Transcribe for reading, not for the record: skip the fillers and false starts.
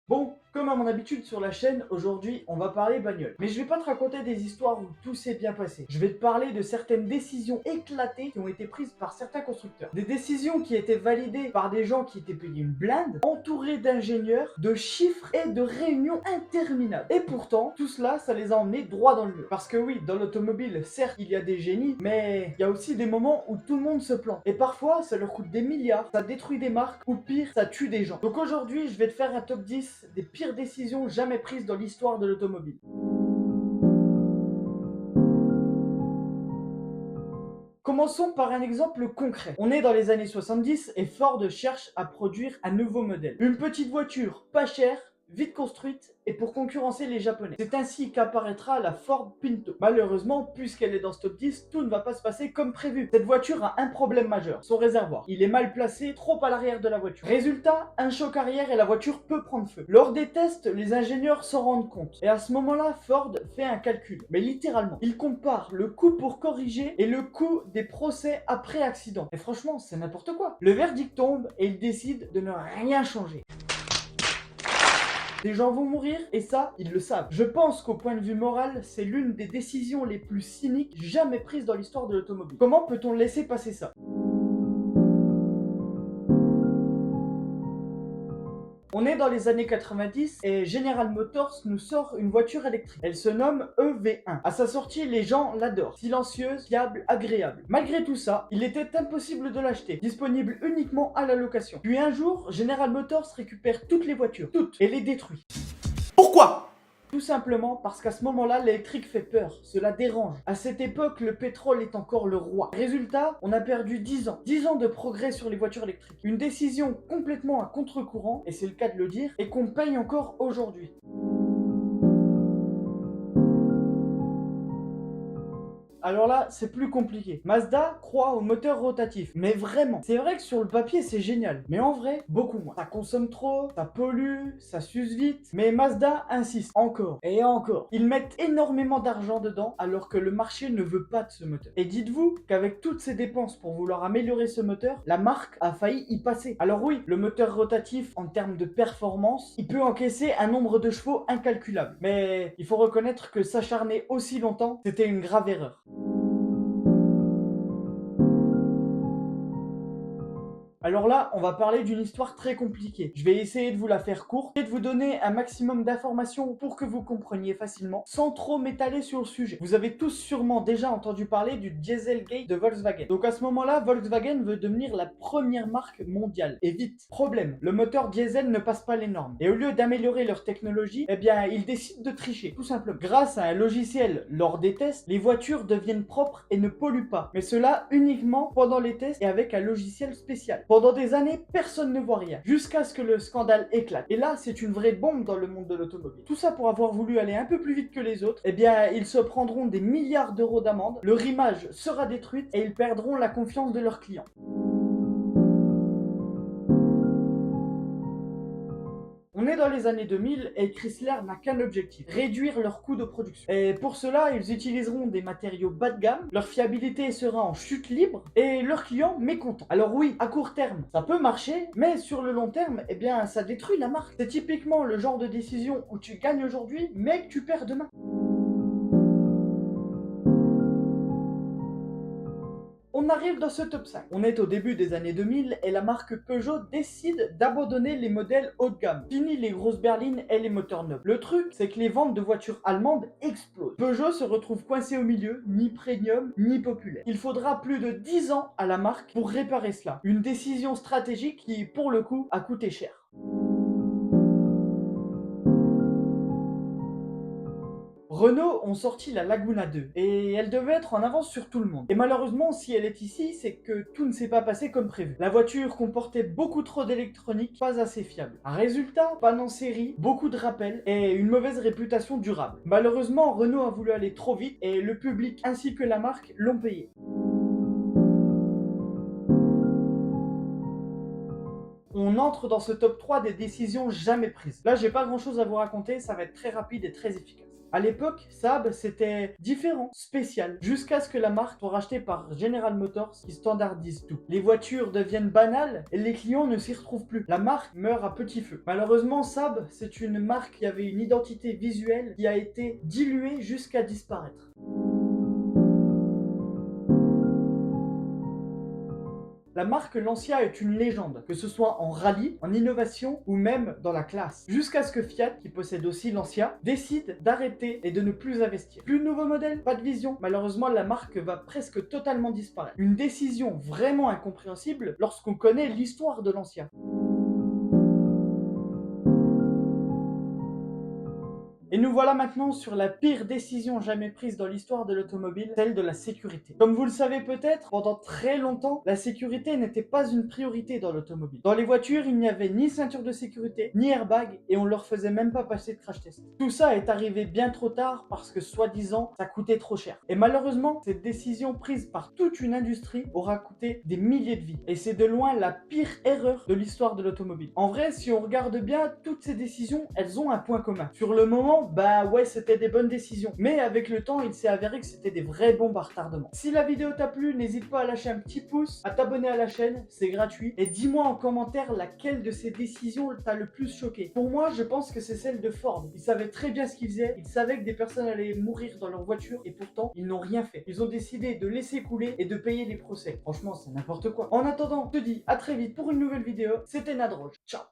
Bon, comme à mon habitude sur la chaîne, aujourd'hui on va parler bagnole. Mais je vais pas te raconter des histoires où tout s'est bien passé. Je vais te parler de certaines décisions éclatées qui ont été prises par certains constructeurs. Des décisions qui étaient validées par des gens qui étaient payés une blinde, entourés d'ingénieurs, de chiffres et de réunions interminables. Et pourtant, tout cela, ça les a emmenés droit dans le mur. Parce que oui, dans l'automobile, certes, il y a des génies, mais il y a aussi des moments où tout le monde se plante. Et parfois, ça leur coûte des milliards, ça détruit des marques, ou pire, ça tue des gens. Donc aujourd'hui, je vais te faire un top 10 des pires décisions jamais prises dans l'histoire de l'automobile. Commençons par un exemple concret. On est dans les années 70 et Ford cherche à produire un nouveau modèle. Une petite voiture pas chère, vite construite et pour concurrencer les japonais. C'est ainsi qu'apparaîtra la Ford Pinto. Malheureusement, puisqu'elle est dans ce top 10, tout ne va pas se passer comme prévu. Cette voiture a un problème majeur, son réservoir. Il est mal placé, trop à l'arrière de la voiture. Résultat, un choc arrière et la voiture peut prendre feu. Lors des tests, les ingénieurs s'en rendent compte. Et à ce moment-là, Ford fait un calcul. Mais littéralement, il compare le coût pour corriger et le coût des procès après accident. Et franchement, c'est n'importe quoi. Le verdict tombe et il décide de ne rien changer. Des gens vont mourir et ça, ils le savent. Je pense qu'au point de vue moral, c'est l'une des décisions les plus cyniques jamais prises dans l'histoire de l'automobile. Comment peut-on laisser passer ça? On est dans les années 90 et General Motors nous sort une voiture électrique. Elle se nomme EV1. À sa sortie, les gens l'adorent. Silencieuse, fiable, agréable. Malgré tout ça, il était impossible de l'acheter. Disponible uniquement à la location. Puis un jour, General Motors récupère toutes les voitures. Toutes. Et les détruit. Pourquoi? Tout simplement parce qu'à ce moment-là, l'électrique fait peur, cela dérange. À cette époque, le pétrole est encore le roi. Résultat, on a perdu 10 ans. 10 ans de progrès sur les voitures électriques. Une décision complètement à contre-courant, et c'est le cas de le dire, et qu'on paye encore aujourd'hui. Alors là, c'est plus compliqué. Mazda croit au moteur rotatif, mais vraiment. C'est vrai que sur le papier, c'est génial, mais en vrai, beaucoup moins. Ça consomme trop, ça pollue, ça s'use vite, mais Mazda insiste encore et encore. Ils mettent énormément d'argent dedans, alors que le marché ne veut pas de ce moteur. Et dites-vous qu'avec toutes ces dépenses pour vouloir améliorer ce moteur, la marque a failli y passer. Alors oui, le moteur rotatif, en termes de performance, il peut encaisser un nombre de chevaux incalculable. Mais il faut reconnaître que s'acharner aussi longtemps, c'était une grave erreur. Alors là, on va parler d'une histoire très compliquée. Je vais essayer de vous la faire courte et de vous donner un maximum d'informations pour que vous compreniez facilement, sans trop m'étaler sur le sujet. Vous avez tous sûrement déjà entendu parler du Dieselgate de Volkswagen. Donc à ce moment-là, Volkswagen veut devenir la première marque mondiale. Et vite, problème, le moteur diesel ne passe pas les normes. Et au lieu d'améliorer leur technologie, eh bien, ils décident de tricher, tout simplement. Grâce à un logiciel lors des tests, les voitures deviennent propres et ne polluent pas. Mais cela uniquement pendant les tests et avec un logiciel spécial. Pendant des années, personne ne voit rien, jusqu'à ce que le scandale éclate. Et là, c'est une vraie bombe dans le monde de l'automobile. Tout ça pour avoir voulu aller un peu plus vite que les autres. Eh bien, ils se prendront des milliards d'euros d'amende, leur image sera détruite et ils perdront la confiance de leurs clients. On est dans les années 2000 et Chrysler n'a qu'un objectif, réduire leurs coûts de production. Et pour cela, ils utiliseront des matériaux bas de gamme, leur fiabilité sera en chute libre et leurs clients mécontents. Alors oui, à court terme, ça peut marcher, mais sur le long terme, eh bien, ça détruit la marque. C'est typiquement le genre de décision où tu gagnes aujourd'hui, mais que tu perds demain. On arrive dans ce top 5. On est au début des années 2000 et la marque Peugeot décide d'abandonner les modèles haut de gamme. Fini les grosses berlines et les moteurs neufs. Le truc, c'est que les ventes de voitures allemandes explosent. Peugeot se retrouve coincé au milieu, ni premium, ni populaire. Il faudra plus de 10 ans à la marque pour réparer cela. Une décision stratégique qui, pour le coup, a coûté cher. Renault ont sorti la Laguna 2 et elle devait être en avance sur tout le monde. Et malheureusement, si elle est ici, c'est que tout ne s'est pas passé comme prévu. La voiture comportait beaucoup trop d'électronique, pas assez fiable. Un résultat, panne en série, beaucoup de rappels et une mauvaise réputation durable. Malheureusement, Renault a voulu aller trop vite et le public ainsi que la marque l'ont payé. On entre dans ce top 3 des décisions jamais prises. Là, j'ai pas grand chose à vous raconter, ça va être très rapide et très efficace. À l'époque, Saab c'était différent, spécial, jusqu'à ce que la marque soit rachetée par General Motors qui standardise tout. Les voitures deviennent banales et les clients ne s'y retrouvent plus. La marque meurt à petit feu. Malheureusement, Saab, c'est une marque qui avait une identité visuelle qui a été diluée jusqu'à disparaître. La marque Lancia est une légende, que ce soit en rallye, en innovation ou même dans la classe. Jusqu'à ce que Fiat, qui possède aussi Lancia, décide d'arrêter et de ne plus investir. Plus de nouveaux modèles, pas de vision. Malheureusement, la marque va presque totalement disparaître. Une décision vraiment incompréhensible lorsqu'on connaît l'histoire de Lancia. Et nous voilà maintenant sur la pire décision jamais prise dans l'histoire de l'automobile, celle de la sécurité. Comme vous le savez peut-être, pendant très longtemps, la sécurité n'était pas une priorité dans l'automobile. Dans les voitures, il n'y avait ni ceinture de sécurité, ni airbag, et on leur faisait même pas passer de crash test. Tout ça est arrivé bien trop tard parce que soi-disant, ça coûtait trop cher. Et malheureusement, cette décision prise par toute une industrie aura coûté des milliers de vies. Et c'est de loin la pire erreur de l'histoire de l'automobile. En vrai, si on regarde bien, toutes ces décisions, elles ont un point commun. Sur le moment, bah ouais, c'était des bonnes décisions. Mais avec le temps, il s'est avéré que c'était des vrais bombes à retardement. Si la vidéo t'a plu, n'hésite pas à lâcher un petit pouce, à t'abonner à la chaîne, c'est gratuit. Et dis-moi en commentaire laquelle de ces décisions t'a le plus choqué. Pour moi, je pense que c'est celle de Ford. Ils savaient très bien ce qu'ils faisaient, ils savaient que des personnes allaient mourir dans leur voiture et pourtant, ils n'ont rien fait. Ils ont décidé de laisser couler et de payer les procès. Franchement, c'est n'importe quoi. En attendant, je te dis à très vite pour une nouvelle vidéo. C'était Nadroge. Ciao.